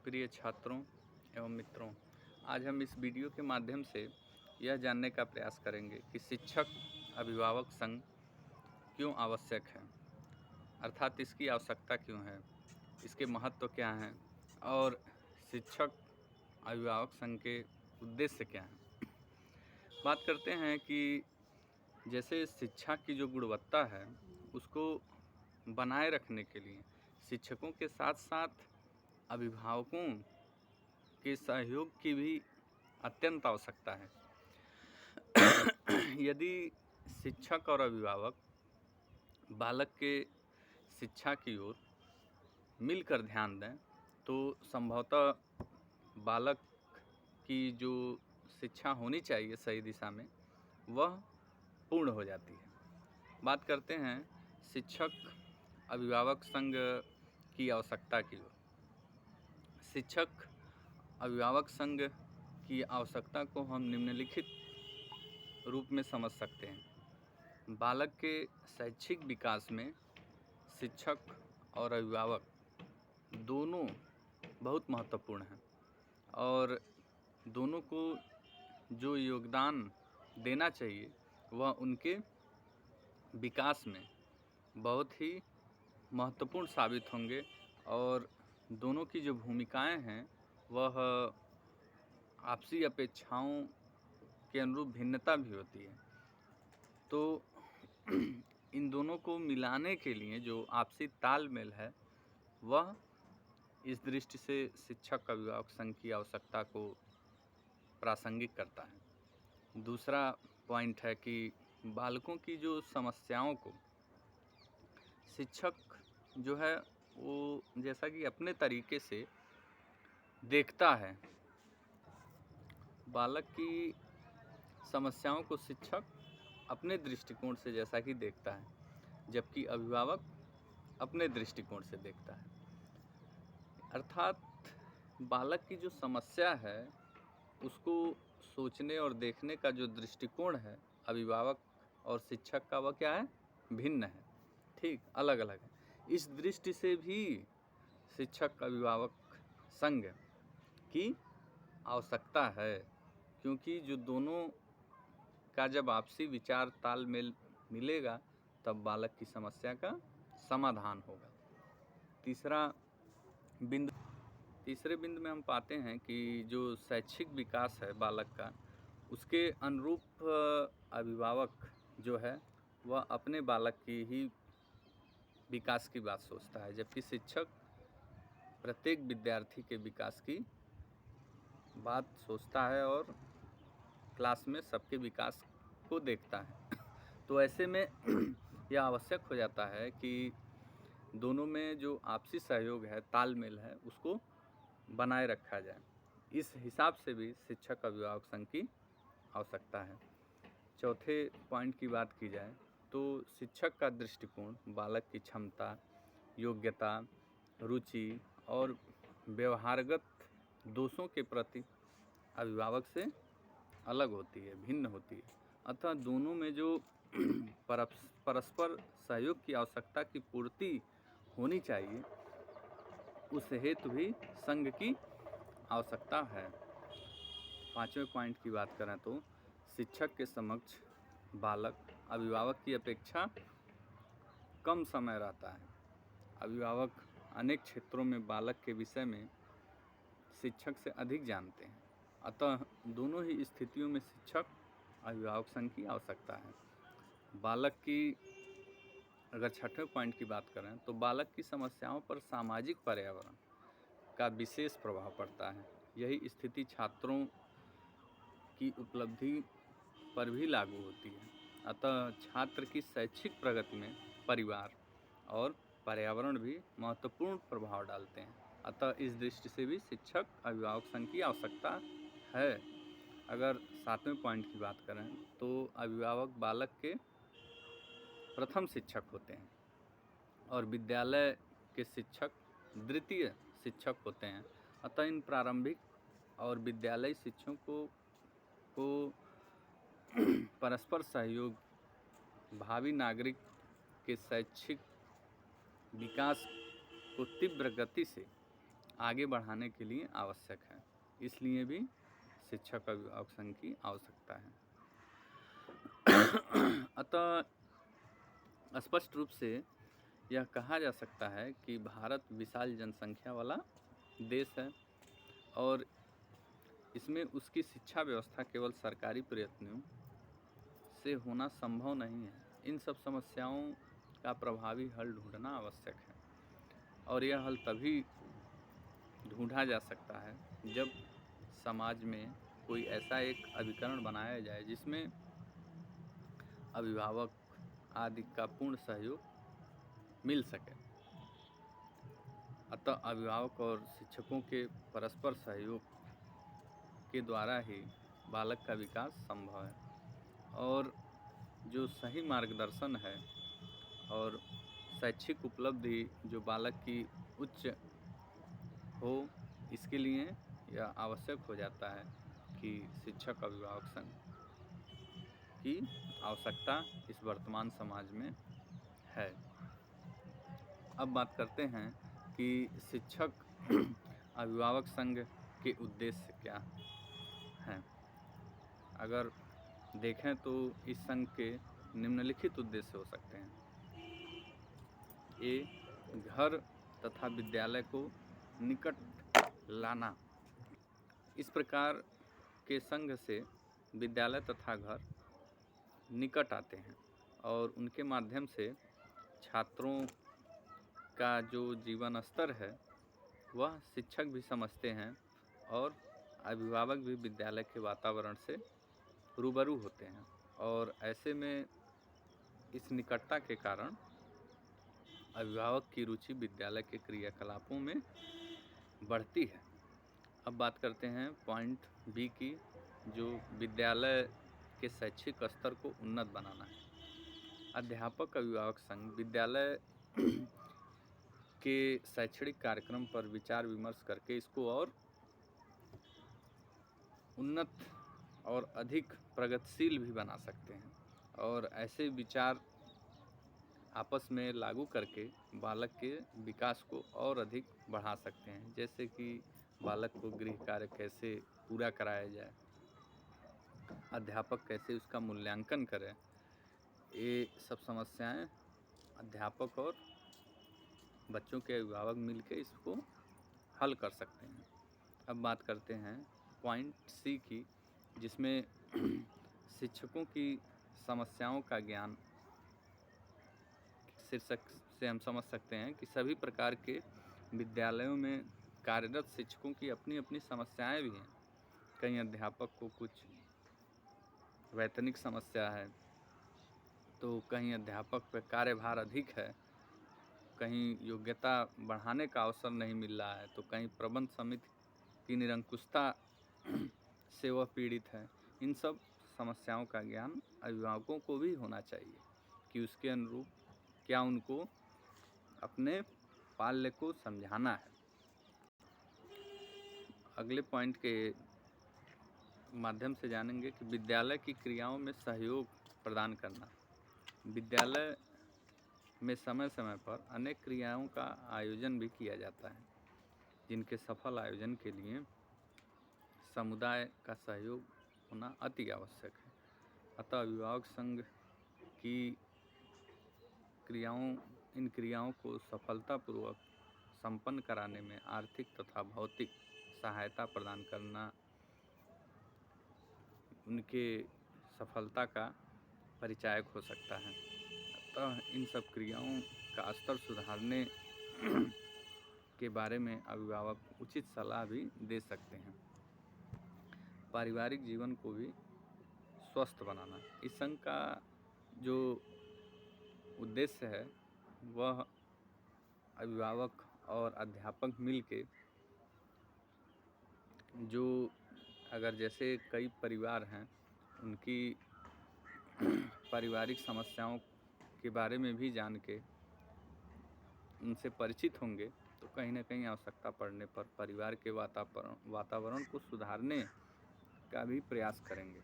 प्रिय छात्रों एवं मित्रों, आज हम इस वीडियो के माध्यम से यह जानने का प्रयास करेंगे कि शिक्षक अभिभावक संघ क्यों आवश्यक है, अर्थात इसकी आवश्यकता क्यों है, इसके महत्व क्या हैं और शिक्षक अभिभावक संघ के उद्देश्य क्या हैं। बात करते हैं कि जैसे शिक्षा की जो गुणवत्ता है उसको बनाए रखने के लिए शिक्षकों के साथ साथ अभिभावकों के सहयोग की भी अत्यंत आवश्यकता है। यदि शिक्षक और अभिभावक बालक के शिक्षा की ओर मिलकर ध्यान दें तो संभवतः बालक की जो शिक्षा होनी चाहिए सही दिशा में वह पूर्ण हो जाती है। बात करते हैं शिक्षक अभिभावक संघ की आवश्यकता की ओर। शिक्षक अभिभावक संघ की आवश्यकता को हम निम्नलिखित रूप में समझ सकते हैं। बालक के शैक्षिक विकास में शिक्षक और अभिभावक दोनों बहुत महत्वपूर्ण हैं और दोनों को जो योगदान देना चाहिए वह उनके विकास में बहुत ही महत्वपूर्ण साबित होंगे और दोनों की जो भूमिकाएं हैं वह आपसी अपेक्षाओं के अनुरूप भिन्नता भी होती है। तो इन दोनों को मिलाने के लिए जो आपसी तालमेल है वह इस दृष्टि से शिक्षक अभिभावक संघ की आवश्यकता को प्रासंगिक करता है। दूसरा पॉइंट है कि बालकों की जो समस्याओं को शिक्षक जो है वो जैसा कि अपने तरीके से देखता है, बालक की समस्याओं को शिक्षक अपने दृष्टिकोण से जैसा कि देखता है, जबकि अभिभावक अपने दृष्टिकोण से देखता है। अर्थात बालक की जो समस्या है उसको सोचने और देखने का जो दृष्टिकोण है अभिभावक और शिक्षक का वह क्या है, भिन्न है, ठीक, अलग अलग है। इस दृष्टि से भी शिक्षक अभिभावक संघ की आवश्यकता है, क्योंकि जो दोनों का जब आपसी विचार तालमेल मिलेगा तब बालक की समस्या का समाधान होगा। तीसरे बिंदु में हम पाते हैं कि जो शैक्षिक विकास है बालक का उसके अनुरूप अभिभावक जो है वह अपने बालक की ही विकास की बात सोचता है, जबकि शिक्षक प्रत्येक विद्यार्थी के विकास की बात सोचता है और क्लास में सबके विकास को देखता है। तो ऐसे में यह आवश्यक हो जाता है कि दोनों में जो आपसी सहयोग है, तालमेल है, उसको बनाए रखा जाए। इस हिसाब से भी शिक्षक अभिभावक संघ की आवश्यकता है। चौथे पॉइंट की बात की जाए तो शिक्षक का दृष्टिकोण बालक की क्षमता, योग्यता, रुचि और व्यवहारगत दोषों के प्रति अभिभावक से अलग होती है, भिन्न होती है। अतः दोनों में जो परस्पर सहयोग की आवश्यकता की पूर्ति होनी चाहिए उस हेतु भी संघ की आवश्यकता है। पांचवें पॉइंट की बात करें तो शिक्षक के समक्ष बालक अभिभावक की अपेक्षा कम समय रहता है। अभिभावक अनेक क्षेत्रों में बालक के विषय में शिक्षक से अधिक जानते हैं, अतः दोनों ही स्थितियों में शिक्षक अभिभावक संघ की आवश्यकता है। बालक की अगर छठवें पॉइंट की बात करें तो बालक की समस्याओं पर सामाजिक पर्यावरण का विशेष प्रभाव पड़ता है। यही स्थिति छात्रों की उपलब्धि पर भी लागू होती है। अतः छात्र की शैक्षिक प्रगति में परिवार और पर्यावरण भी महत्वपूर्ण प्रभाव डालते हैं। अतः इस दृष्टि से भी शिक्षक अभिभावक संघ की आवश्यकता है। अगर सातवें पॉइंट की बात करें तो अभिभावक बालक के प्रथम शिक्षक होते हैं और विद्यालय के शिक्षक द्वितीय शिक्षक होते हैं। अतः इन प्रारंभिक और विद्यालयी शिक्षकों को परस्पर सहयोग भावी नागरिक के शैक्षिक विकास को तीव्र गति से आगे बढ़ाने के लिए आवश्यक है। इसलिए भी शिक्षक अभिभावक संघ की आवश्यकता है। अतः स्पष्ट रूप से यह कहा जा सकता है कि भारत विशाल जनसंख्या वाला देश है और इसमें उसकी शिक्षा व्यवस्था केवल सरकारी प्रयत्नों से होना संभव नहीं है। इन सब समस्याओं का प्रभावी हल ढूंढना आवश्यक है और यह हल तभी ढूंढा जा सकता है जब समाज में कोई ऐसा एक अभिकरण बनाया जाए जिसमें अभिभावक आदि का पूर्ण सहयोग मिल सके। अतः अभिभावक और शिक्षकों के परस्पर सहयोग के द्वारा ही बालक का विकास संभव है और जो सही मार्गदर्शन है और शैक्षिक उपलब्धि जो बालक की उच्च हो, इसके लिए यह आवश्यक हो जाता है कि शिक्षक अभिभावक संघ की आवश्यकता इस वर्तमान समाज में है। अब बात करते हैं कि शिक्षक अभिभावक संघ के उद्देश्य क्या हैं। अगर देखें तो इस संघ के निम्नलिखित उद्देश्य हो सकते हैं। ए, घर तथा विद्यालय को निकट लाना। इस प्रकार के संघ से विद्यालय तथा घर निकट आते हैं और उनके माध्यम से छात्रों का जो जीवन स्तर है वह शिक्षक भी समझते हैं और अभिभावक भी विद्यालय के वातावरण से रूबरू होते हैं और ऐसे में इस निकटता के कारण अभिभावक की रुचि विद्यालय के क्रियाकलापों में बढ़ती है। अब बात करते हैं पॉइंट बी की, जो विद्यालय के शैक्षिक स्तर को उन्नत बनाना है। अध्यापक अभिभावक संघ विद्यालय के शैक्षणिक कार्यक्रम पर विचार विमर्श करके इसको और उन्नत और अधिक प्रगतिशील भी बना सकते हैं और ऐसे विचार आपस में लागू करके बालक के विकास को और अधिक बढ़ा सकते हैं। जैसे कि बालक को गृह कार्य कैसे पूरा कराया जाए, अध्यापक कैसे उसका मूल्यांकन करें, ये सब समस्याएं अध्यापक और बच्चों के अभिभावक मिलकर इसको हल कर सकते हैं। अब बात करते हैं पॉइंट सी की, जिसमें शिक्षकों की समस्याओं का ज्ञान। शीर्षक से हम समझ सकते हैं कि सभी प्रकार के विद्यालयों में कार्यरत शिक्षकों की अपनी अपनी समस्याएं भी हैं। कई अध्यापक को कुछ वैतनिक समस्या है, तो कहीं अध्यापक पर कार्यभार अधिक है, कहीं योग्यता बढ़ाने का अवसर नहीं मिल रहा है, तो कहीं प्रबंध समिति की निरंकुशता से वह पीड़ित है। इन सब समस्याओं का ज्ञान अभिभावकों को भी होना चाहिए कि उसके अनुरूप क्या उनको अपने पाल्य को समझाना है। अगले पॉइंट के माध्यम से जानेंगे कि विद्यालय की क्रियाओं में सहयोग प्रदान करना। विद्यालय में समय समय पर अनेक क्रियाओं का आयोजन भी किया जाता है, जिनके सफल आयोजन के लिए समुदाय का सहयोग होना अति आवश्यक है। अतः अभिभावक संघ की इन क्रियाओं को सफलतापूर्वक संपन्न कराने में आर्थिक तथा भौतिक सहायता प्रदान करना उनके सफलता का परिचायक हो सकता है। अतः इन सब क्रियाओं का स्तर सुधारने के बारे में अभिभावक उचित सलाह भी दे सकते हैं। पारिवारिक जीवन को भी स्वस्थ बनाना। इस संघ का जो उद्देश्य है वह अभिभावक और अध्यापक मिलके जो अगर जैसे कई परिवार हैं उनकी पारिवारिक समस्याओं के बारे में भी जान के उनसे परिचित होंगे, तो कहीं ना कहीं आवश्यकता पड़ने पर परिवार के वातावरण को सुधारने का भी प्रयास करेंगे।